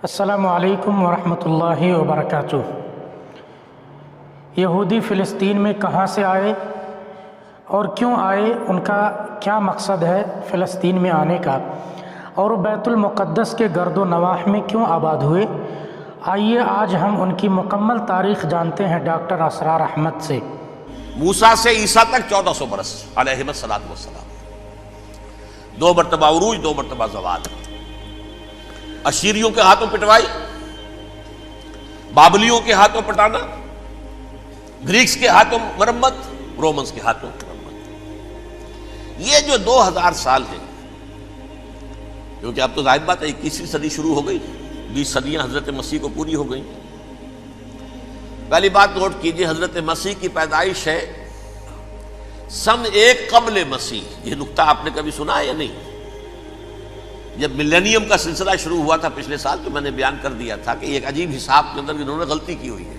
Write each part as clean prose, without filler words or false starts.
السلام علیکم ورحمۃ اللہ وبرکاتہ۔ یہودی فلسطین میں کہاں سے آئے اور کیوں آئے، ان کا کیا مقصد ہے فلسطین میں آنے کا، اور بیت المقدس کے گرد و نواح میں کیوں آباد ہوئے؟ آئیے آج ہم ان کی مکمل تاریخ جانتے ہیں ڈاکٹر اسرار احمد سے۔ موسیٰ سے عیسیٰ تک 1400 برس علیہ الصلوۃ والسلام، 2 مرتبہ عروج، 2 مرتبہ زوال، اشیریوں کے ہاتھوں پٹوائی، بابلیوں کے ہاتھوں پٹانا، گریکس کے ہاتھوں مرمت، رومنس کے ہاتھوں مرمت۔ یہ جو 2000 سال ہیں، کیونکہ اب تو ظاہر بات ہے 21ویں صدی شروع ہو گئی، 20 صدیاں حضرت مسیح کو پوری ہو گئی۔ پہلی بات نوٹ کیجئے، حضرت مسیح کی پیدائش ہے سن 1 قبل مسیح۔ یہ نقطہ آپ نے کبھی سنا ہے یا نہیں؟ جب ملینیم کا سلسلہ شروع ہوا تھا پچھلے سال، تو میں نے بیان کر دیا تھا کہ ایک عجیب حساب کے اندر انہوں نے غلطی کی ہوئی ہے۔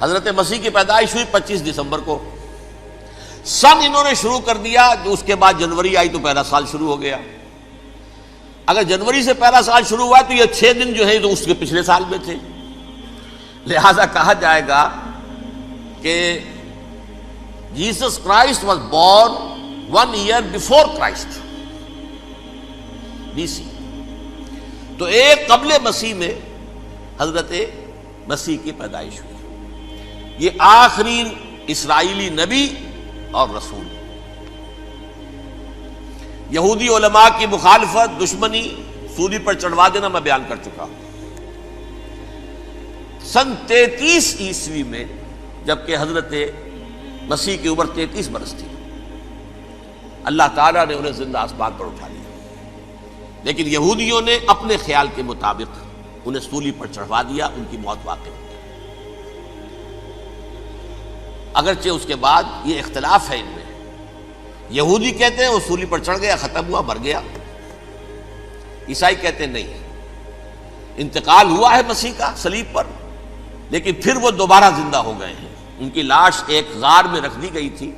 حضرت مسیح کی پیدائش ہوئی 25 دسمبر کو، سن انہوں نے شروع کر دیا، جو اس کے بعد جنوری آئی تو پہلا سال شروع ہو گیا۔ اگر جنوری سے پہلا سال شروع ہوا تو یہ 6 دن جو ہے تو اس کے پچھلے سال میں تھے، لہذا کہا جائے گا کہ Jesus Christ was born 1 year before Christ, BC۔ تو 1 قبل مسیح میں حضرت مسیح کی پیدائش ہوئی۔ یہ آخری اسرائیلی نبی اور رسول۔ یہودی علماء کی مخالفت، دشمنی، سولی پر چڑھوا دینا میں بیان کر چکا ہوں۔ سن 33 عیسوی میں، جبکہ حضرت مسیح کی عمر 33 برس تھی، اللہ تعالیٰ نے انہیں زندہ آسمان پر اٹھا لیا، لیکن یہودیوں نے اپنے خیال کے مطابق انہیں سولی پر چڑھوا دیا، ان کی موت واقع ہو گئی۔ اگرچہ اس کے بعد یہ اختلاف ہے ان میں، یہودی کہتے ہیں وہ سولی پر چڑھ گیا، ختم ہوا، مر گیا۔ عیسائی کہتے ہیں نہیں، انتقال ہوا ہے مسیح کا صلیب پر، لیکن پھر وہ دوبارہ زندہ ہو گئے ہیں۔ ان کی لاش ایک غار میں رکھ دی گئی تھی،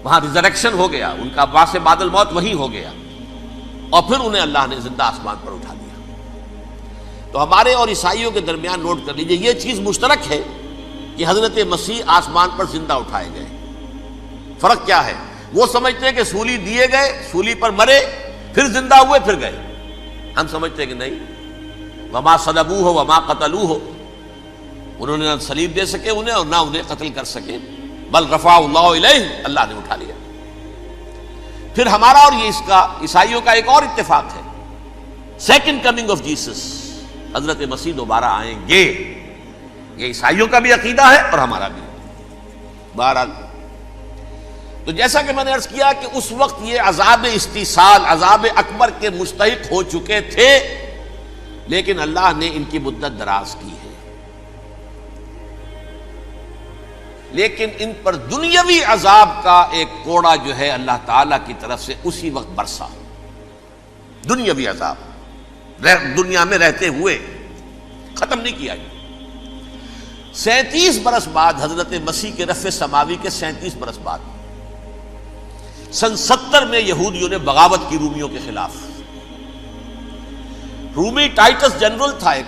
وہاں ریزریکشن ہو گیا، ان کا باعث بعد الموت وہی ہو گیا، اور پھر انہیں اللہ نے زندہ آسمان پر اٹھا دیا۔ تو ہمارے اور عیسائیوں کے درمیان نوٹ کر لیجئے، یہ چیز مشترک ہے کہ حضرت مسیح آسمان پر زندہ اٹھائے گئے۔ فرق کیا ہے؟ وہ سمجھتے ہیں کہ سولی دیے گئے، سولی پر مرے، پھر زندہ ہوئے، پھر گئے۔ ہم سمجھتے ہیں کہ نہیں، وما صلبوہ وما قتلوہ، انہوں نے نہ صلیب دے سکے انہیں اور نہ انہیں قتل کر سکے، بل رفعہ اللہ الیہ، اللہ نے اٹھا لیا۔ پھر ہمارا اور یہ اس کا عیسائیوں کا ایک اور اتفاق ہے، سیکنڈ کمنگ آف جیسس، حضرت مسیح دوبارہ آئیں گے۔ یہ عیسائیوں کا بھی عقیدہ ہے اور ہمارا بھی۔ بہرحال تو جیسا کہ میں نے عرض کیا کہ اس وقت یہ عذاب استیصال، عذاب اکبر کے مستحق ہو چکے تھے، لیکن اللہ نے ان کی مدت دراز کی ہے، لیکن ان پر دنیاوی عذاب کا ایک کوڑا جو ہے اللہ تعالیٰ کی طرف سے اسی وقت برسا۔ دنیاوی عذاب دنیا میں رہتے ہوئے ختم نہیں کیا۔ 37 برس بعد، حضرت مسیح کے رفع سماوی کے 37 برس بعد، سن 70 میں یہودیوں نے بغاوت کی رومیوں کے خلاف۔ رومی ٹائٹس جنرل تھا ایک،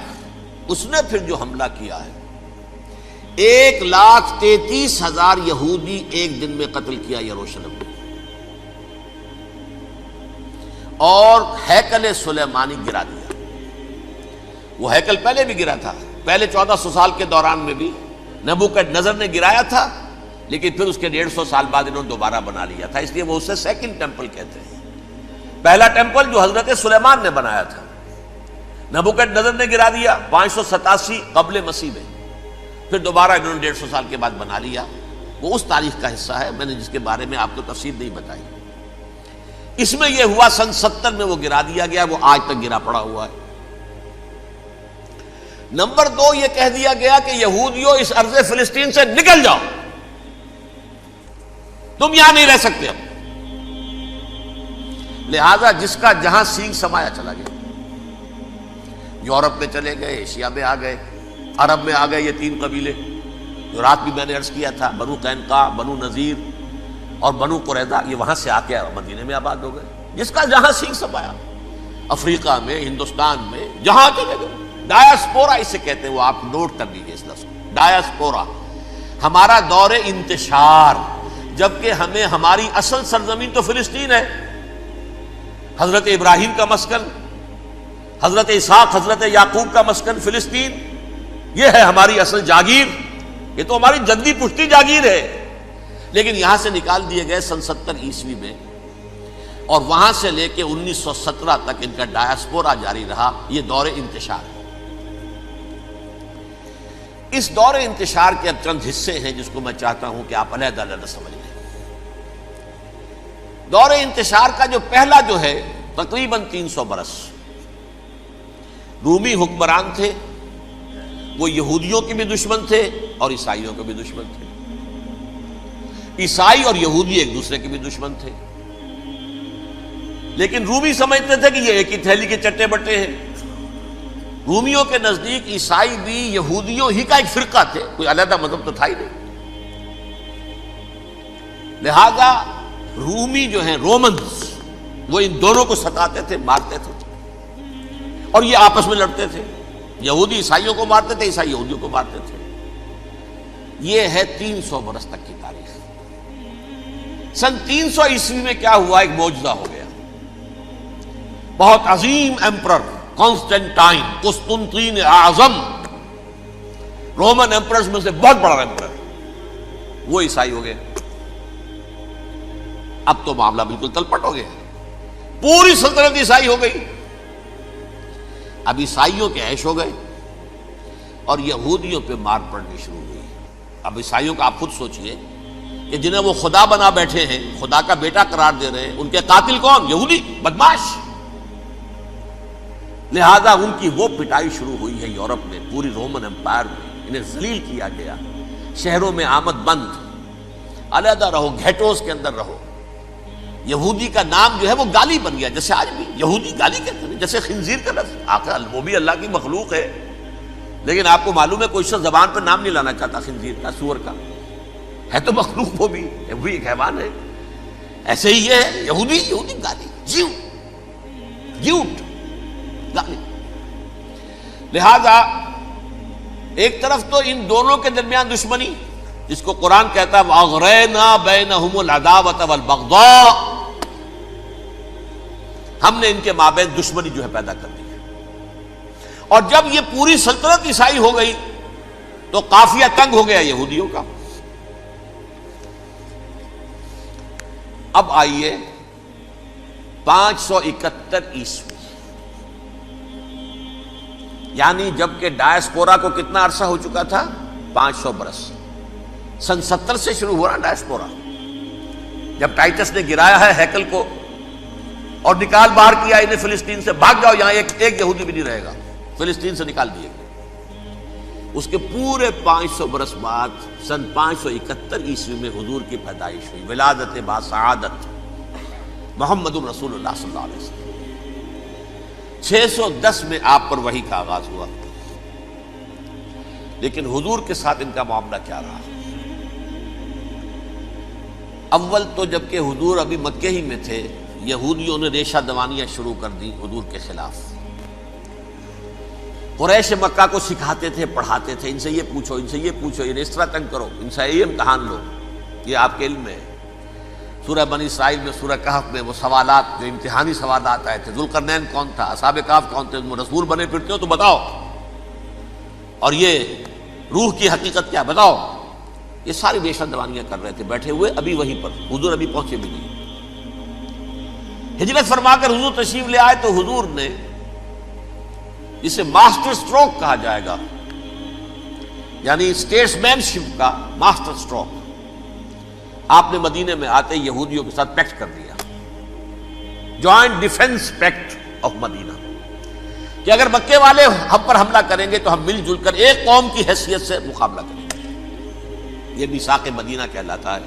اس نے پھر جو حملہ کیا ہے، 1,33,000 یہودی ایک دن میں قتل کیا یروشلم میں، اور ہیکل سلیمانی گرا دیا۔ وہ ہیکل پہلے بھی گرا تھا، پہلے 1400 سال کے دوران میں بھی نبوکڈنیزر نے گرایا تھا، لیکن پھر اس کے 150 سال بعد انہوں نے دوبارہ بنا لیا تھا، اس لیے وہ اسے سیکنڈ ٹیمپل کہتے ہیں۔ پہلا ٹیمپل جو حضرت سلیمان نے بنایا تھا، نبوکڈنیزر نے گرا دیا 587 قبل مسیح میں، پھر دوبارہ انہوں نے 150 سال کے بعد بنا لیا۔ وہ اس تاریخ کا حصہ ہے، میں نے جس کے بارے میں آپ کو تفصیل نہیں بتائی۔ اس میں یہ ہوا سن 70 میں وہ گرا دیا گیا، وہ آج تک گرا پڑا ہوا ہے۔ نمبر 2، یہ کہہ دیا گیا کہ یہودیوں اس ارض فلسطین سے نکل جاؤ، تم یہاں نہیں رہ سکتے اب۔ لہذا جس کا جہاں سینگ سمایا چلا گیا، یورپ میں چلے گئے، ایشیا میں آ گئے، عرب میں آ گئے، یہ 3 قبیلے جو رات بھی میں نے عرض کیا تھا، بنو قینقاع، بنو نذیر اور بنو قریظہ، یہ وہاں سے آ کے مدینے میں آباد ہو گئے، جس کا جہاں سینگ سمایا۔ افریقہ میں، ہندوستان میں، جہاں چلے گئے. ڈایاسپورا اسے کہتے ہیں، وہ آپ نوٹ کر لیجیے اس لفظ کو، ڈایاسپورا. ہمارا دور انتشار، جبکہ ہمیں ہماری اصل سرزمین تو فلسطین ہے، حضرت ابراہیم کا مسکن، حضرت اسحاق حضرت یعقوب کا مسکن فلسطین، یہ ہے ہماری اصل جاگیر، یہ تو ہماری جدی پشتی جاگیر ہے. لیکن یہاں سے نکال دیے گئے سن 70 عیسوی میں، اور وہاں سے لے کے 1917 تک ان کا ڈایاسپورا جاری رہا. یہ دور انتشار ہے. اس دور انتشار کے اب چند حصے ہیں جس کو میں چاہتا ہوں کہ آپ علیحدہ علیحدہ سمجھ لیں. دور انتشار کا جو پہلا جو ہے تقریباً 300 برس، رومی حکمران تھے، وہ یہودیوں کے بھی دشمن تھے اور عیسائیوں کے بھی دشمن تھے. عیسائی اور یہودی ایک دوسرے کے بھی دشمن تھے، لیکن رومی سمجھتے تھے کہ یہ ایک ہی تھیلی کے چٹے بٹے ہیں. رومیوں کے نزدیک عیسائی بھی یہودیوں ہی کا ایک فرقہ تھے، کوئی علیحدہ مذہب تو تھا ہی نہیں. لہذا رومی جو ہیں رومنز، وہ ان دونوں کو ستاتے تھے، مارتے تھے، اور یہ آپس میں لڑتے تھے. یہودی عیسائیوں کو مارتے تھے، عیسائی یہودیوں کو مارتے تھے. یہ ہے 300 برس تک کی تاریخ. سن 300 عیسوی میں کیا ہوا؟ ایک معجزہ ہو گیا. بہت عظیم ایمپرر کانسٹینٹائن، قسطنطین اعظم، رومن ایمپررز میں سے بہت بڑا ایمپرر، وہ عیسائی ہو گئے. اب تو معاملہ بالکل تلپٹ ہو گیا، پوری سلطنت عیسائی ہو گئی. اب عیسائیوں کے عیش ہو گئے اور یہودیوں پہ مار پڑنی شروع ہوئی. اب عیسائیوں کا آپ خود سوچئے کہ جنہیں وہ خدا بنا بیٹھے ہیں، خدا کا بیٹا قرار دے رہے ہیں، ان کے قاتل کون؟ یہودی بدماش. لہذا ان کی وہ پٹائی شروع ہوئی ہے یورپ میں، پوری رومن امپائر میں. انہیں ذلیل کیا گیا، شہروں میں آمد بند، علیحدہ رہو، گھیٹوز کے اندر رہو. یہودی کا نام جو ہے وہ گالی بن گیا، جیسے آج بھی یہودی گالی کہتے ہیں، جیسے خنزیر کا لفظ. آخر وہ بھی اللہ کی مخلوق ہے، لیکن آپ کو معلوم ہے کوئی شخص زبان پہ نام نہیں لانا چاہتا خنزیر کا، سور کا. ہے تو مخلوق وہ بھی ایک حیوان ہے. ایسے ہی یہ ہے یہودی، یہودی گالی، جیوٹ گالی. لہذا ایک طرف تو ان دونوں کے درمیان دشمنی، جس کو قرآن کہتا ہے وَأَغْرَيْنَا بَيْنَهُمُ الْعَدَاوَةَ وَالْبَغْضَاءَ، ہم نے ان کے مابین دشمنی جو ہے پیدا کر دی. اور جب یہ پوری سلطنت عیسائی ہو گئی تو قافیہ تنگ ہو گیا یہودیوں کا. اب آئیے 571 عیسوی، یعنی جبکہ ڈایاسپورا کو کتنا عرصہ ہو چکا تھا؟ 500 برس. سن 70 سے شروع ہوا ڈایاسپورا، جب ٹائٹس نے گرایا ہے ہیکل کو اور نکال باہر کیا انہیں فلسطین سے، بھاگ جاؤ یہاں ایک یہودی بھی نہیں رہے گا، فلسطین سے نکال دیے گئے. اس کے پورے 500 برس بعد سن 571 عیسوی میں حضور کی پیدائش ہوئی، ولادت باسعادت محمد رسول اللہ صلی اللہ علیہ وسلم. 610 میں آپ پر وحی کا آغاز ہوا. لیکن حضور کے ساتھ ان کا معاملہ کیا رہا؟ اول تو جبکہ حضور ابھی مکے ہی میں تھے، یہودیوں نے ریشہ دوانیاں شروع کر دی حضور کے خلاف. قریش مکہ کو سکھاتے تھے، پڑھاتے تھے، ان سے یہ پوچھو، ان سے یہ پوچھو، انہیں اس طرح تنگ کرو، ان سے یہ امتحان لو. یہ آپ کے علم میں ہے. سورہ بنی اسرائیل میں، سورہ کہف میں وہ سوالات جو امتحانی سوالات آئے تھے، ذوالقرنین کون تھا، اصحاب کہف کون تھے، تم رسول بنے پھرتے ہو تو بتاؤ، اور یہ روح کی حقیقت کیا بتاؤ. یہ ساری ریشہ دوانیاں کر رہے تھے بیٹھے ہوئے ابھی وہیں پر. حضور ابھی پہنچے بھی نہیں. ہجرت فرما کر حضور تشریف لے آئے تو حضور نے، جسے ماسٹر سٹروک کہا جائے گا، یعنی اسٹیٹس مین شپ کا ماسٹر سٹروک، آپ نے مدینے میں آتے یہودیوں کے ساتھ پیکٹ کر دیا، جوائنٹ ڈیفنس پیکٹ آف مدینہ، کہ اگر مکے والے ہم پر حملہ کریں گے تو ہم مل جل کر ایک قوم کی حیثیت سے مقابلہ کریں گے. یہ میثاق مدینہ کہلاتا ہے،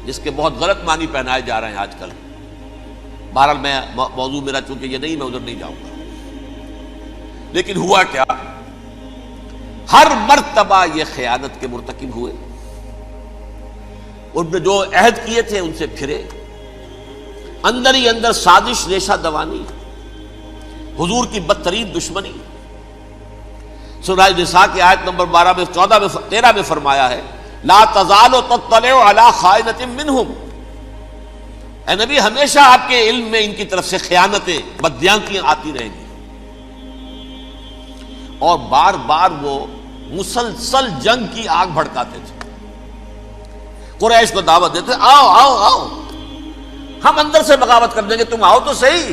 جس کے بہت غلط معنی پہنائے جا رہے ہیں آج کل. بہرحال میں موضوع میرا چونکہ یہ نہیں، میں ادھر نہیں جاؤں گا. لیکن ہوا کیا؟ ہر مرتبہ یہ خیانت کے مرتکب ہوئے. ان نے جو عہد کیے تھے ان سے پھرے، اندر ہی اندر سازش، ریشہ دوانی. حضور کی بدترین دشمنی. سورہ نساء کی آیت نمبر 12 میں 14 میں 13 میں فرمایا ہے لا تزال تطلع علی خائنۃ منہم. اے نبی ہمیشہ آپ کے علم میں ان کی طرف سے خیانتیں بددیانتیاں آتی رہیں گی. اور بار بار وہ مسلسل جنگ کی آگ بھڑکاتے تھے. قریش کو دعوت دیتے آؤ آؤ آؤ ہم اندر سے بغاوت کر دیں گے، تم آؤ تو صحیح،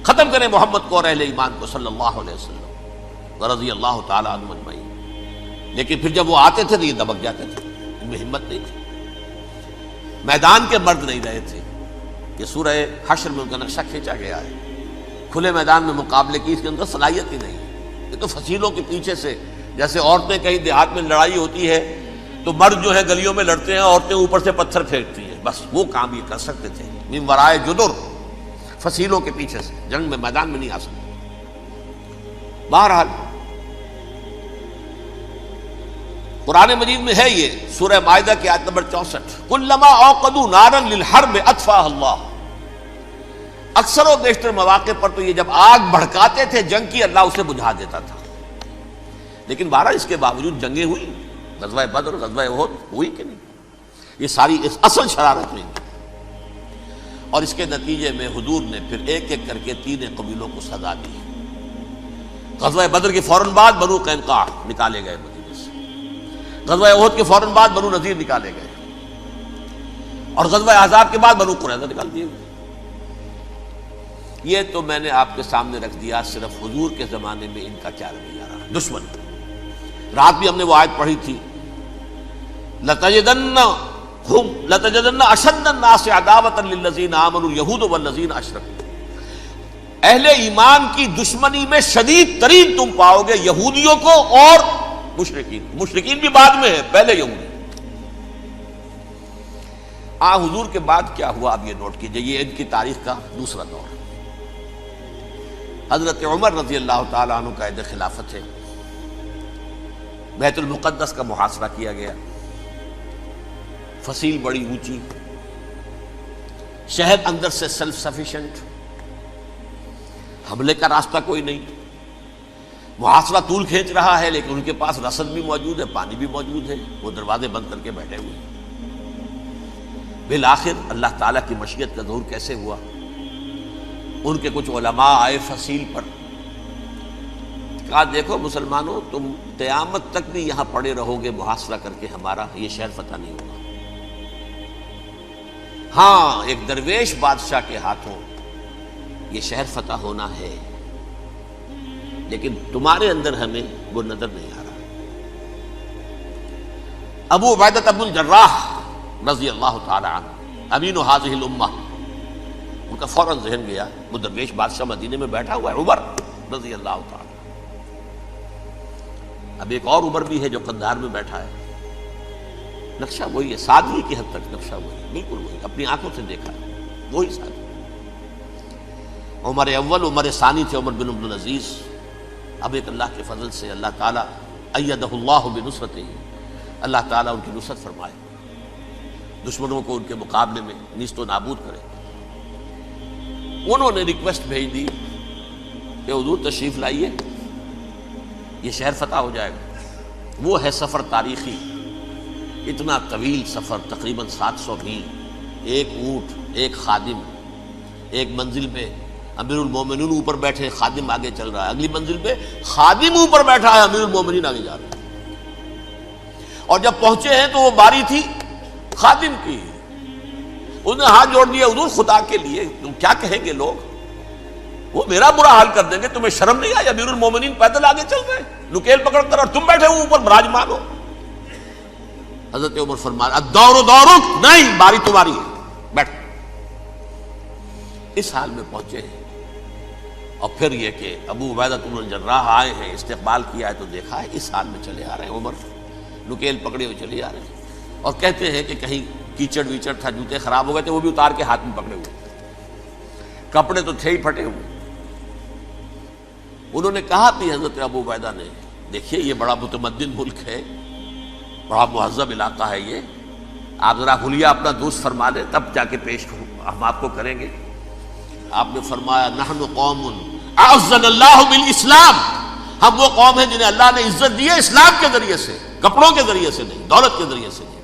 ختم کریں محمد کو اور اہل ایمان کو صلی اللہ علیہ وسلم رضی اللہ تعالی عنہ اجمعین. لیکن پھر جب وہ آتے تھے تو یہ دبک جاتے تھے، ان میں ہمت نہیں تھی، میدان کے مرد نہیں رہے تھے. یہ سورہ حشر میں ان کا نقشہ کھینچا گیا ہے. کھلے میدان میں مقابلے کی اس کے اندر صلاحیت ہی نہیں. یہ تو فصیلوں کے پیچھے سے، جیسے عورتیں کہیں دیہات میں لڑائی ہوتی ہے تو مرد جو ہے گلیوں میں لڑتے ہیں، عورتیں اوپر سے پتھر پھینکتی ہیں، بس وہ کام یہ کر سکتے تھے. من ورائے جدر، فصیلوں کے پیچھے سے، جنگ میں میدان میں نہیں آ سکتے. بہرحال قرآن مجید میں ہے یہ سورہ مائدہ کی آیت نمبر 64 کلما اوقدوا نارا للحرب اطفاها اللہ. اکثر و بیشتر مواقع پر تو یہ جب آگ بھڑکاتے تھے جنگ کی، اللہ اسے بجھا دیتا تھا. لیکن بہرحال اس کے باوجود جنگیں ہوئی، غزوہ بدر، غزوہ احد ہوئی کہ نہیں. یہ ساری اس اصل شرارت ہوئی، اور اس کے نتیجے میں حضور نے پھر ایک ایک کر کے 3 قبیلوں کو سزا دی. غزوہ بدر کے فوراً بعد بنو قینقاع نکالے گئے مدینے سے، غزوہ احد کے فوراً بعد بنو نذیر نکالے گئے، اور غزوہ احزاب کے بعد بنو قریظہ نکال دیے گئے. یہ تو میں نے آپ کے سامنے رکھ دیا صرف حضور کے زمانے میں ان کا کیا رویہ رہا. دشمن رات بھی ہم نے وہ آیت پڑھی تھی لَتَجِدَنَّ أَشَدَّ النَّاسِ عَدَاوَةً لِلَّذِينَ آمَنُوا الْيَهُودُ وَالَّذِينَ أَشْرَكُوا. اہل ایمان کی دشمنی میں شدید ترین تم پاؤ گے یہودیوں کو اور مشرکین. مشرکین بھی بعد میں ہے، پہلے یہودی. حضور کے بعد کیا ہوا اب یہ نوٹ کیجئے، یہ ان کی تاریخ کا دوسرا دور. حضرت عمر رضی اللہ تعالیٰ عنہ کا عہد خلافت ہے. بیت المقدس کا محاصرہ کیا گیا، فصیل بڑی اونچی، شہر اندر سے سیلف سفیشینٹ، حملے کا راستہ کوئی نہیں. محاصرہ طول کھینچ رہا ہے لیکن ان کے پاس رسد بھی موجود ہے، پانی بھی موجود ہے، وہ دروازے بند کر کے بیٹھے ہوئے. بالآخر اللہ تعالیٰ کی مشیت کا ظہور کیسے ہوا؟ ان کے کچھ علماء آئے فصیل پر، کہا دیکھو مسلمانوں تم قیامت تک بھی یہاں پڑے رہو گے محاصرہ کر کے، ہمارا یہ شہر فتح نہیں ہوگا. ہاں ایک درویش بادشاہ کے ہاتھوں یہ شہر فتح ہونا ہے، لیکن تمہارے اندر ہمیں وہ نظر نہیں آ رہا. ابو عبیدہ بن الجراح رضی اللہ تعالی عنہ امین هذه الامہ، ان کا فوراً ذہن گیا وہ درویش بادشاہ مدینے میں بیٹھا ہوا ہے عمر رضی اللہ تعالی. اب ایک اور عمر بھی ہے جو قندھار میں بیٹھا ہے. نقشہ وہی ہے، سادگی کی حد تک نقشہ وہی ہے، بالکل وہی، اپنی آنکھوں سے دیکھا ہے وہی سادگی. عمر اول عمر ثانی تھے عمر بن عبدالعزیز. اب ایک اللہ کے فضل سے اللہ تعالیٰ ایدہ اللہ بنصرتہ، اللہ تعالیٰ ان کی نصرت فرمائے، دشمنوں کو ان کے مقابلے میں نیست و نابود کرے. انہوں نے ریکویسٹ بھیج دی کہ حضور تشریف لائیے، یہ شہر فتح ہو جائے گا. وہ ہے سفر تاریخی، اتنا طویل سفر، تقریباً 700 میل، ایک اونٹ، ایک خادم، ایک منزل پہ امیر المومنین اوپر بیٹھے، خادم آگے چل رہا ہے، اگلی منزل پہ خادم اوپر بیٹھا ہے، امیر المومنین آگے جا رہا ہے. اور جب پہنچے ہیں تو وہ باری تھی خادم کی. انہوں نے ہاتھ جوڑ دیا حضور خدا کے لیے، تم کیا کہیں گے لوگ، وہ میرا برا حال کر دیں گے، تمہیں شرم نہیں آئی؟ امیر المومنین پیدل آگے چل رہے ہیں نکیل پکڑ کر، اور تم بیٹھے ہو اوپر براجمان ہو. حضرت عمر فرمایا الدور دورک، نہیں باری تمہاری ہے، بیٹھ. اس حال میں پہنچے ہیں. اور پھر یہ کہ ابو عبیدہ بن الجراح آئے ہیں، استقبال کیا ہے تو دیکھا ہے اس حال میں چلے آ رہے ہیں. عمر نکیل پکڑے ہوئے چلے آ رہے ہیں، اور کہتے ہیں کہ کہیں کیچڑ ویچڑ تھا، جوتے خراب ہو گئے تھے، وہ بھی اتار کے ہاتھ میں پکڑے ہوئے، کپڑے تو تھے ہی پھٹے ہوئے. انہوں نے کہا بھی حضرت ابو عبیدہ نے، دیکھیے یہ بڑا متمدن ملک ہے، بڑا مہذب علاقہ ہے یہ، آپ ذرا حلیہ اپنا درست فرما لیں تب جا کے پیش ہم آپ کو کریں گے. آپ نے فرمایا نحن قوم اعزنا اللہ بالاسلام، ہم وہ قوم ہیں جنہیں اللہ نے عزت دی ہے اسلام کے ذریعے سے، کپڑوں کے ذریعے سے نہیں، دولت کے ذریعے سے نہیں۔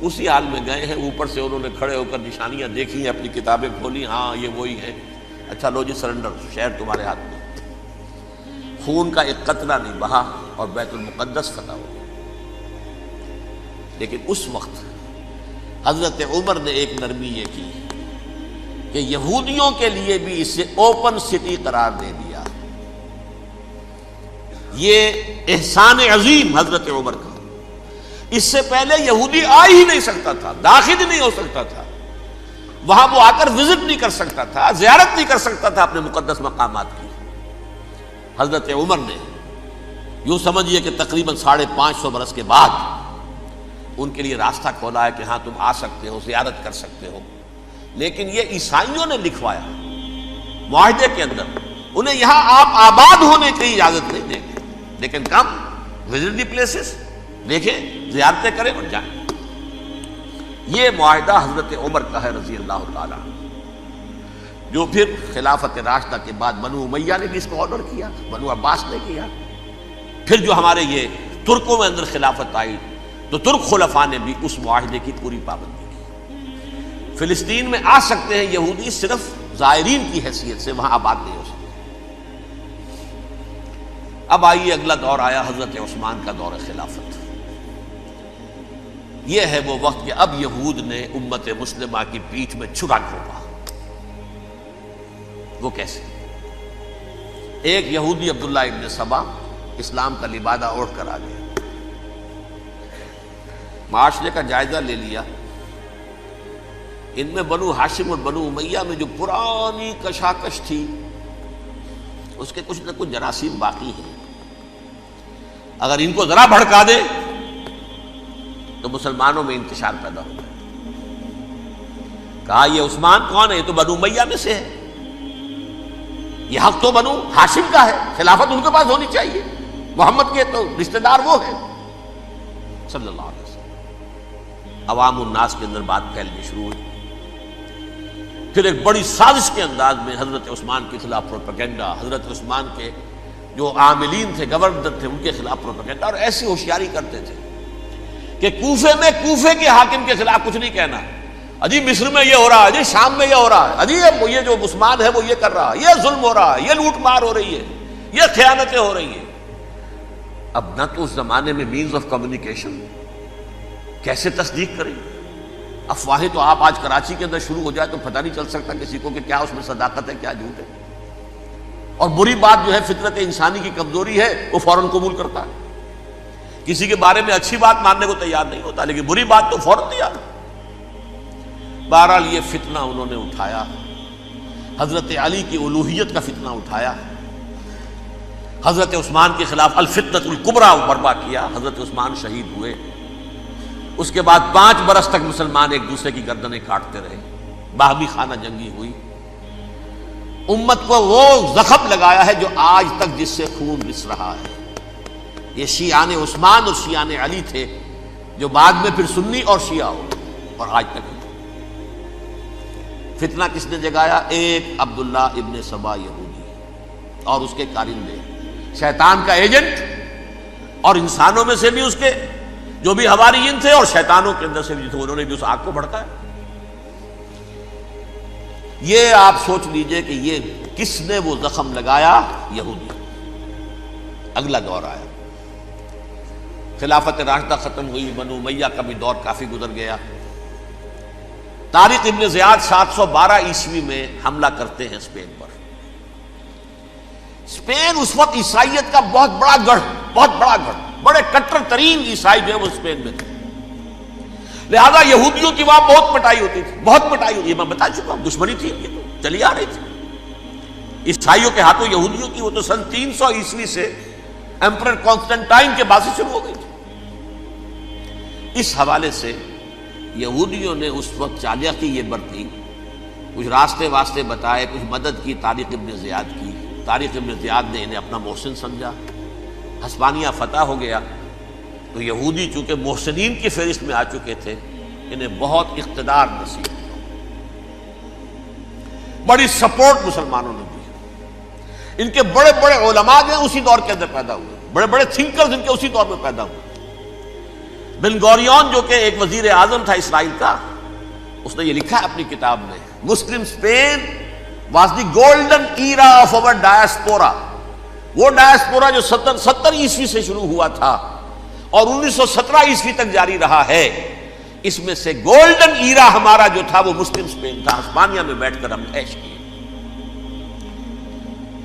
اسی حال میں گئے ہیں، اوپر سے انہوں نے کھڑے ہو کر نشانیاں دیکھی ہیں، اپنی کتابیں کھولی، ہاں یہ وہی ہے، اچھا لو جی سرنڈر، شہر تمہارے ہاتھ میں۔ خون کا ایک قطرہ نہیں بہا اور بیت المقدس فتح ہو گیا۔ لیکن اس وقت حضرت عمر نے ایک نرمی یہ کی کہ یہودیوں کے لیے بھی اسے اوپن سٹی قرار دے دیا۔ یہ احسان عظیم حضرت عمر کا، اس سے پہلے یہودی آ ہی نہیں سکتا تھا، داخل ہی نہیں ہو سکتا تھا، وہاں وہ آ کر وزٹ نہیں کر سکتا تھا، زیارت نہیں کر سکتا تھا اپنے مقدس مقامات کی۔ حضرت عمر نے یوں سمجھیے کہ تقریباً 550 برس کے بعد ان کے لیے راستہ کھولا ہے کہ ہاں تم آ سکتے ہو، زیارت کر سکتے ہو۔ لیکن یہ عیسائیوں نے لکھوایا معاہدے کے اندر، انہیں یہاں آپ آباد ہونے کی اجازت نہیں دیں گے، لیکن کم وزٹ دی پلیسز، دیکھیں زیارتیں کریں اور جائیں۔ یہ معاہدہ حضرت عمر کا ہے رضی اللہ تعالیٰ، جو پھر خلافت راشدہ کے بعد بنو امیہ نے بھی اس کو آنر کیا، بنو عباس نے کیا۔ پھر جو ہمارے یہ ترکوں میں اندر خلافت آئی تو ترک خلفاء نے بھی اس معاہدے کی پوری پابندی کی۔ فلسطین میں آ سکتے ہیں یہودی صرف زائرین کی حیثیت سے، وہاں آباد نہیں ہو سکتے۔ اب آئیے اگلا دور آیا حضرت عثمان کا دور خلافت۔ یہ ہے وہ وقت کہ اب یہود نے امت مسلمہ کی پیٹھ میں چھرا گھونپا۔ وہ کیسے؟ ایک یہودی عبداللہ ابن سبا اسلام کا لبادہ اوڑھ کر آ گیا، معاشرے کا جائزہ لے لیا، ان میں بنو ہاشم اور بنو امیہ میں جو پرانی کشاکش تھی اس کے کچھ نہ کچھ جراثیم باقی ہیں، اگر ان کو ذرا بھڑکا دے تو مسلمانوں میں انتشار پیدا ہو گیا۔ کہا یہ عثمان کون ہے؟ یہ تو بنو امیہ میں سے ہے، یہ حق تو بنو ہاشم کا ہے، خلافت ان کے پاس ہونی چاہیے، محمد کے تو رشتہ دار وہ ہیں صلی اللہ علیہ وسلم۔ عوام الناس کے اندر بات پھیلنی شروع ہوئی۔ پھر ایک بڑی سازش کے انداز میں حضرت عثمان کے خلاف پروپیگنڈا، حضرت عثمان کے جو عاملین تھے، گورنر تھے، ان کے خلاف پروپیگنڈا، اور ایسی ہوشیاری کرتے تھے کہ کوفے میں کوفے کے حاکم کے خلاف کچھ نہیں کہنا، اجی مصر میں یہ ہو رہا ہے، اجی شام میں یہ ہو رہا ہے، اجی یہ جو عثمان ہے وہ یہ کر رہا ہے، یہ ظلم ہو رہا ہے، یہ لوٹ مار ہو رہی ہے، یہ خیانتیں ہو رہی ہیں۔ اب نہ تو اس زمانے میں مینز آف کمیونیکیشن، کیسے تصدیق کریں؟ افواہیں تو آپ آج کراچی کے اندر شروع ہو جائے تو پتہ نہیں چل سکتا کسی کو کہ کیا اس میں صداقت ہے کیا جھوٹ ہے، اور بری بات جو ہے فطرت انسانی کی کمزوری ہے وہ فوراً قبول کرتا ہے، کسی کے بارے میں اچھی بات ماننے کو تیار نہیں ہوتا لیکن بری بات تو فوراً تیار۔ بہرحال یہ فتنہ انہوں نے اٹھایا، حضرت علی کی الوہیت کا فتنہ اٹھایا، حضرت عثمان کے خلاف الفتنۃ الکبریٰ برپا کیا، حضرت عثمان شہید ہوئے۔ اس کے بعد 5 برس تک مسلمان ایک دوسرے کی گردنیں کاٹتے رہے، باہمی خانہ جنگی ہوئی، امت کو وہ زخم لگایا ہے جو آج تک جس سے خون رس رہا ہے۔ یہ شیعان عثمان اور شیعان علی تھے جو بعد میں پھر سنی اور شیعہ ہو، اور آج تک فتنہ کس نے جگایا؟ ایک عبداللہ ابن سبا یہودی اور اس کے کارندے، شیطان کا ایجنٹ، اور انسانوں میں سے بھی اس کے جو بھی حواریین تھے اور شیطانوں کے اندر سے بھی تھے، انہوں نے بھی اس آگ کو بھڑکایا۔ یہ آپ سوچ لیجئے کہ یہ کس نے وہ زخم لگایا؟ یہودی۔ اگلا دور آیا، خلافت راشدہ ختم ہوئی، بنو امیہ کا بھی دور کافی گزر گیا۔ طارق ابن زیاد 712 عیسوی میں حملہ کرتے ہیں اسپین پر۔ اسپین اس وقت عیسائیت کا بہت بڑا گڑھ، بڑے کٹر ترین عیسائی جو ہے وہ اسپین میں تھے، لہذا یہودیوں کی وہاں بہت پٹائی ہوتی تھی، یہ میں بتا چکا ہوں، دشمنی تھی، یہ تو چلی آ رہی تھی عیسائیوں کے ہاتھوں یہودیوں کی، وہ تو سن 300 عیسوی سے ایمپرر کانسٹنٹائن کے بعد سے شروع ہو گئی تھی۔ اس حوالے سے یہودیوں نے اس وقت چالاکی یہ برتی، کچھ راستے واسطے بتائے، کچھ مدد کی طارق ابن زیاد کی۔ طارق ابن زیاد نے انہیں اپنا محسن سمجھا، ہسپانیہ فتح ہو گیا تو یہودی چونکہ محسنین کی فہرست میں آ چکے تھے، انہیں بہت اقتدار نصیب، بڑی سپورٹ مسلمانوں نے دی۔ ان کے بڑے بڑے علماء جو ہیں اسی دور کے اندر پیدا ہوئے، بڑے بڑے تھنکرز ان کے اسی دور میں پیدا ہوئے۔ بن گوریون جو کہ ایک وزیر اعظم تھا اسرائیل کا، اس نے یہ لکھا ہے اپنی کتاب میں، Muslim Spain was the golden era of our diaspora. وہ ڈائسپورا جو 70 عیسوی سے شروع ہوا تھا اور 1917 عیسوی تک جاری رہا ہے، اس میں سے گولڈن ایرا ہمارا جو تھا وہ مسلم اسپین تھا، ہسپانیہ میں بیٹھ کر ہم عیش کیے۔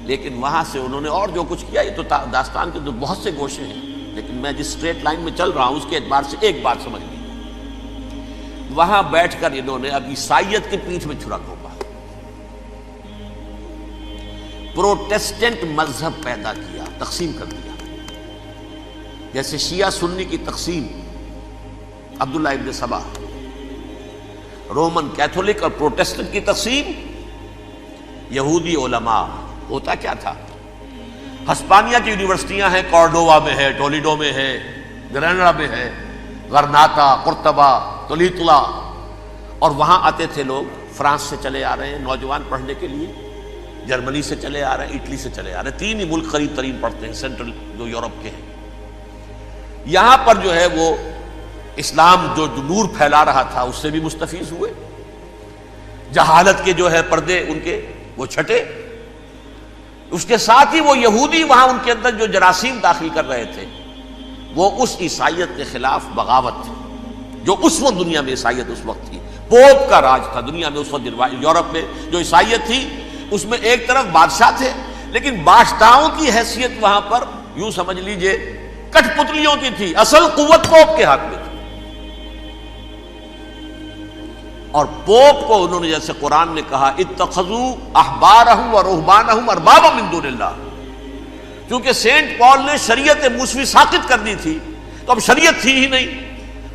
لیکن وہاں سے انہوں نے اور جو کچھ کیا، یہ تو داستان کے بہت سے گوشے ہیں، لیکن میں جس اسٹریٹ لائن میں چل رہا ہوں اس کے اعتبار سے ایک بات سمجھ لی، وہاں بیٹھ کر انہوں نے اب عیسائیت کی پیٹھ میں چھرا گھونپا، پروٹیسٹنٹ مذہب پیدا کیا، تقسیم کر دیا، جیسے شیعہ سنی کی تقسیم، عبداللہ ابن سبا، رومن کیتھولک اور پروٹیسٹنٹ کی تقسیم، یہودی علماء۔ ہوتا کیا تھا، ہسپانیہ کی یونیورسٹیاں ہیں، کارڈووا میں ہے، ٹولیڈو میں ہے، گریناڈا میں ہے، غرناطہ، قرطبہ، تولیتلا، اور وہاں آتے تھے لوگ، فرانس سے چلے آ رہے ہیں نوجوان پڑھنے کے لیے، جرمنی سے چلے آ رہے ہیں، اٹلی سے چلے آ رہے ہیں، 3 ہی ملک قریب ترین پڑھتے ہیں سینٹرل جو یورپ کے ہیں۔ یہاں پر جو ہے وہ اسلام جو نور پھیلا رہا تھا اس سے بھی مستفیض ہوئے، جہالت کے جو ہے پردے ان کے وہ چھٹے، اس کے ساتھ ہی وہ یہودی وہاں ان کے اندر جو جراثیم داخل کر رہے تھے وہ اس عیسائیت کے خلاف بغاوت تھی، جو اس وقت دنیا میں عیسائیت اس وقت تھی، پوپ کا راج تھا دنیا میں اس وقت۔ یورپ میں جو عیسائیت تھی اس میں ایک طرف بادشاہ تھے، لیکن بادشاہوں کی حیثیت وہاں پر یوں سمجھ لیجئے کٹ پتلیوں کی تھی، اصل قوت پوپ کے ہاتھ میں تھی۔ اور پوپ کو انہوں نے جیسے قرآن نے کہا اتخذوا احبارهم ورهبانهم اربابا من دون اللہ، کیونکہ سینٹ پال نے شریعت موسوی ساقط کر دی تھی تو اب شریعت تھی ہی نہیں،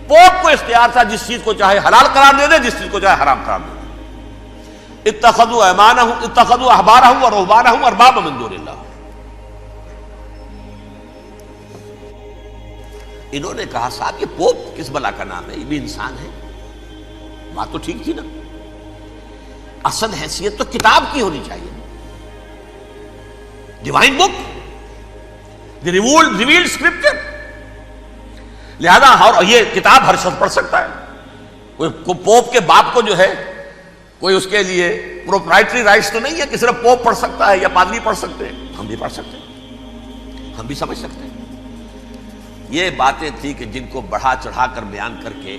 پوپ کو اختیار تھا جس چیز کو چاہے حلال قرار دے دے، جس چیز کو چاہے حرام قرار دے دے۔ اتخذوا احبارهم ورهبانهم اربابا من دون اللہ۔ انہوں نے کہا صاحب یہ پوپ کس بلا کا نام ہے، یہ بھی انسان ہے، بات تو ٹھیک تھی نا، اصل حیثیت تو کتاب کی ہونی چاہیے، ڈیوائن بک، دی ریویلڈ اسکرپچر، لہذا یہ کتاب ہر شخص پڑھ سکتا ہے، کوئی پوپ کے باپ کو جو ہے کوئی اس کے لیے پروپرائٹری رائٹس تو نہیں ہے کہ صرف پوپ پڑھ سکتا ہے یا پادری پڑھ سکتے ہیں، ہم بھی پڑھ سکتے ہیں، ہم بھی سمجھ سکتے ہیں۔ یہ باتیں تھی کہ جن کو بڑھا چڑھا کر بیان کر کے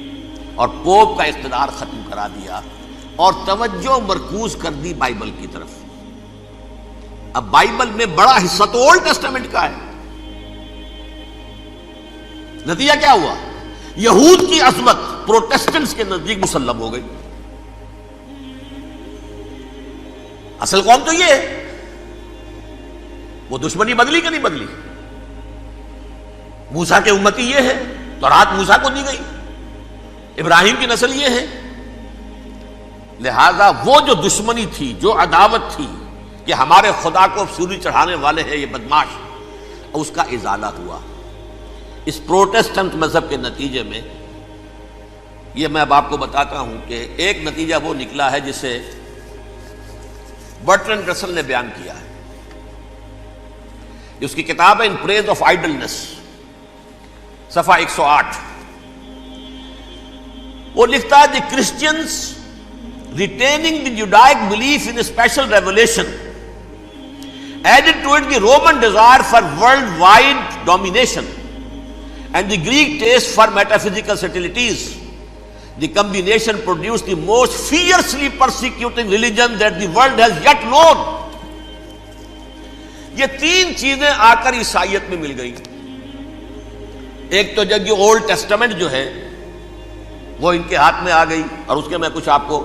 اور پوپ کا اقتدار ختم کرا دیا اور توجہ مرکوز کر دی بائبل کی طرف۔ اب بائبل میں بڑا حصہ تو اولڈ ٹیسٹامنٹ کا ہے، نتیجہ کیا ہوا، یہود کی عظمت پروٹیسٹنٹس کے نزدیک مسلم ہو گئی۔ اصل قوم تو یہ ہے، وہ دشمنی بدلی کہ نہیں بدلی، موسیٰ کے امتی یہ ہے، تورات موسیٰ کو دی گئی، ابراہیم کی نسل یہ ہے، لہذا وہ جو دشمنی تھی، جو عداوت تھی کہ ہمارے خدا کو سولی چڑھانے والے ہیں یہ بدماش، اس کا ازالہ ہوا اس پروٹیسٹنٹ مذہب کے نتیجے میں۔ یہ میں اب آپ کو بتاتا ہوں کہ ایک نتیجہ وہ نکلا ہے جسے برٹرنڈ رسل نے بیان کیا ہے، اس کی کتاب ہے ان پریز آف آئیڈلنس، صفحہ 108۔ وہ لکھتا ہے the Christians retaining the Judaic belief in special revelation added to it the Roman desire for worldwide domination and the Greek taste for metaphysical subtleties. The combination produced the most fiercely persecuting religion that the world has yet known. یہ 3 چیزیں آ کر عیسائیت میں مل گئی۔ ایک تو جب یہ اولڈ ٹیسٹمنٹ جو ہے وہ ان کے ہاتھ میں آ گئی، اور اس کے میں کچھ آپ کو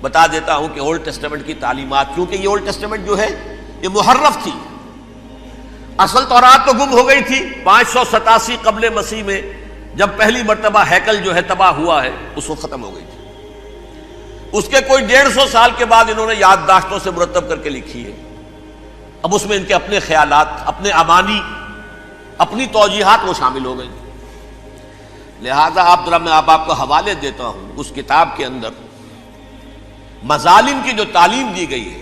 بتا دیتا ہوں کہ اولڈ ٹیسٹمنٹ کی تعلیمات، کیونکہ یہ اولڈ ٹیسٹمنٹ جو ہے یہ محرف تھی، اصل تورات تو گم ہو گئی تھی 587 قبل مسیح میں، جب پہلی مرتبہ ہیکل جو ہے تباہ ہوا ہے اس وقت ختم ہو گئی تھی۔ اس کے کوئی 150 سال کے بعد انہوں نے یادداشتوں سے مرتب کر کے لکھی ہے، اب اس میں ان کے اپنے خیالات، اپنے امانی، اپنی توجیحات وہ شامل ہو گئی۔ لہذا آپ ذرا میں آپ کو حوالے دیتا ہوں، اس کتاب کے اندر مظالم کی جو تعلیم دی گئی ہے،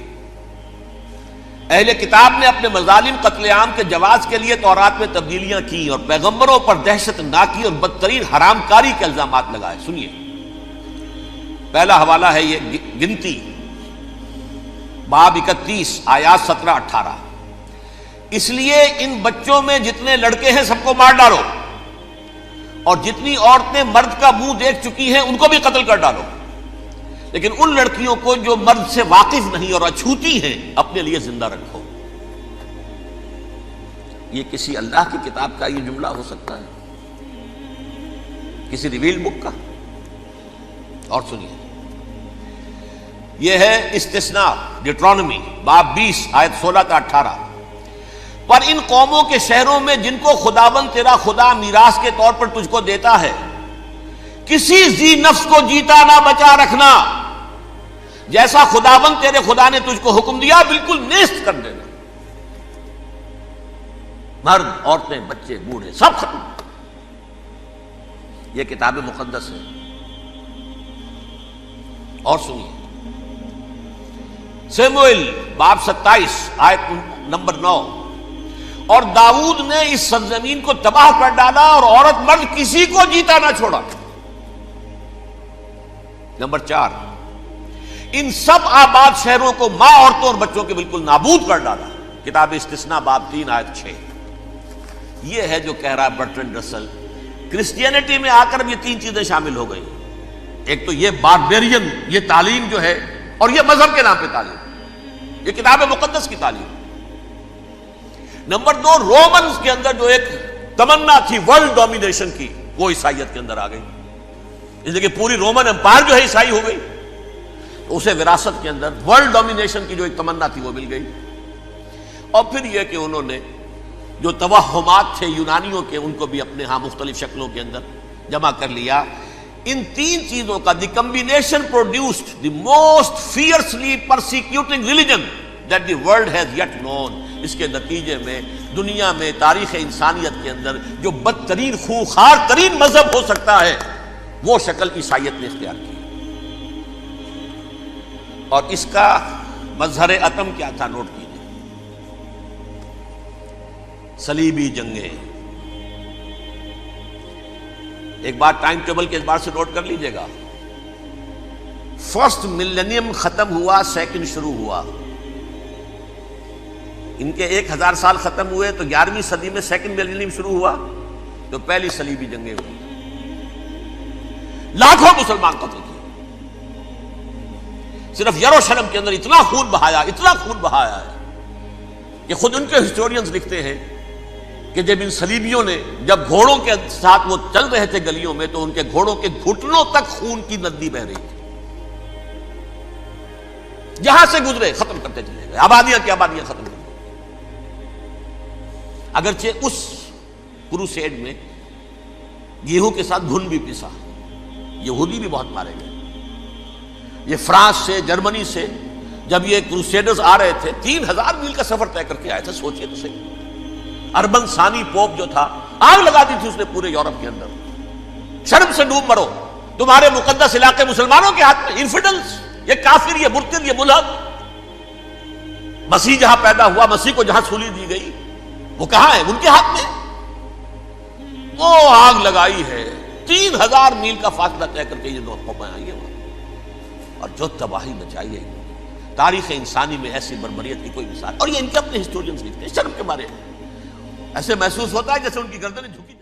اہل کتاب نے اپنے مظالم قتل عام کے جواز کے لیے تورات میں تبدیلیاں کی اور پیغمبروں پر دہشت ناکی اور بدترین حرام کاری کے الزامات لگائے. سنیے، پہلا حوالہ ہے یہ گنتی باب 31 آیات 17-18. اس لیے ان بچوں میں جتنے لڑکے ہیں سب کو مار ڈالو، اور جتنی عورتیں مرد کا منہ دیکھ چکی ہیں ان کو بھی قتل کر ڈالو، لیکن ان لڑکیوں کو جو مرد سے واقف نہیں اور اچھوتی ہیں اپنے لیے زندہ رکھو. یہ کسی اللہ کی کتاب کا یہ جملہ ہو سکتا ہے؟ کسی ریویل بک کا؟ اور سنیے، یہ ہے استثناء ڈیٹرانومی باب 20 آیت 16-18. پر ان قوموں کے شہروں میں جن کو خداوند تیرا خدا میراث کے طور پر تجھ کو دیتا ہے، کسی ذی نفس کو جیتا نہ بچا رکھنا، جیسا خداوند تیرے خدا نے تجھ کو حکم دیا بالکل نیست کر دینا. مرد، عورتیں، بچے، بوڑھے سب ختم. یہ کتاب مقدس ہے. اور سنیے، سموئیل باب 27 آیت نمبر 9. اور داؤد نے اس سرزمین کو تباہ کر ڈالا اور عورت مرد کسی کو جیتا نہ چھوڑا. نمبر 4، ان سب آباد شہروں کو ماں، عورتوں اور بچوں کے بالکل نابود کر ڈالا. کتاب استثناء باب 3 آیت 6. یہ ہے جو کہہ رہا ہے برٹرنڈ رسل، کرسچینٹی میں آ کر اب یہ تین چیزیں شامل ہو گئی. ایک تو یہ باربیرین یہ تعلیم جو ہے، اور یہ مذہب کے نام پہ تعلیم، یہ کتاب مقدس کی تعلیم. نمبر 2، رومنز کے اندر جو ایک تمنا تھی ورلڈ ڈومینیشن کی، وہ عیسائیت کے اندر آ گئی. اس لیے کہ پوری رومن امپائر جو ہے عیسائی ہو گئی، تو اسے وراثت کے اندر ورلڈ ڈومینیشن کی جو ایک تمنا تھی وہ مل گئی. اور پھر یہ کہ انہوں نے جو توہمات تھے یونانیوں کے، ان کو بھی اپنے ہاں مختلف شکلوں کے اندر جمع کر لیا. ان تین چیزوں کا the combination produced the most fiercely persecuting religion that the world has yet known. اس کے نتیجے میں دنیا میں تاریخ انسانیت کے اندر جو بدترین خونخوار ترین مذہب ہو سکتا ہے وہ شکل عیسائیت نے اختیار کی. اور اس کا مظہر عتم کیا تھا؟ نوٹ کیجیے، صلیبی جنگیں. ایک بار ٹائم ٹیبل کے اعتبار سے نوٹ کر لیجئے گا. فرسٹ ملینیم ختم ہوا، سیکنڈ شروع ہوا. ان کے 1000 سال ختم ہوئے تو 11ویں صدی میں سیکنڈ ملینیم شروع ہوا، تو پہلی صلیبی جنگیں ہوئی. لاکھوں مسلمان قتل کیے. صرف یروشلم کے اندر اتنا خون بہایا ہے کہ خود ان کے ہسٹورینز لکھتے ہیں کہ جب ان صلیبیوں نے جب گھوڑوں کے ساتھ وہ چل رہے تھے گلیوں میں، تو ان کے گھوڑوں کے گھٹنوں تک خون کی ندی بہ رہی تھی. جہاں سے گزرے ختم کرتے چلے گئے، آبادیاں کی آبادیاں ختم کر دی. اگرچہ اس کروسیڈ میں گیہوں کے ساتھ گھن بھی پیسا، یہودی بھی بہت مارے گئے. یہ فرانس سے، جرمنی سے جب یہ کروسیڈرز آ رہے تھے، 3000 میل کا سفر طے کر کے آئے تھے. سوچئے تو صحیح. اربن ثانی پوپ جو تھا، آگ لگا دی تھی اس نے پورے یورپ کے اندر. شرم سے ڈوب مرو، تمہارے مقدس علاقے مسلمانوں کے ہاتھ میں. انفیڈلز، یہ کافر، یہ مرتد، یہ ملحد. مسیح جہاں پیدا ہوا، مسیح کو جہاں سولی دی گئی، وہ کہاں ہے؟ ان کے ہاتھ میں. وہ آگ لگائی ہے، 3000 میل کا فاصلہ طے کر کے یہ قومیں آئی ہیں، اور جو تباہی مچائی ہے. تاریخ انسانی میں ایسی بربریت کی کوئی مثال. اور یہ ان کے اپنے ہسٹورینز لکھتے ہیں. شرم کے مارے ایسے محسوس ہوتا ہے جیسے ان کی گردنیں جھکی.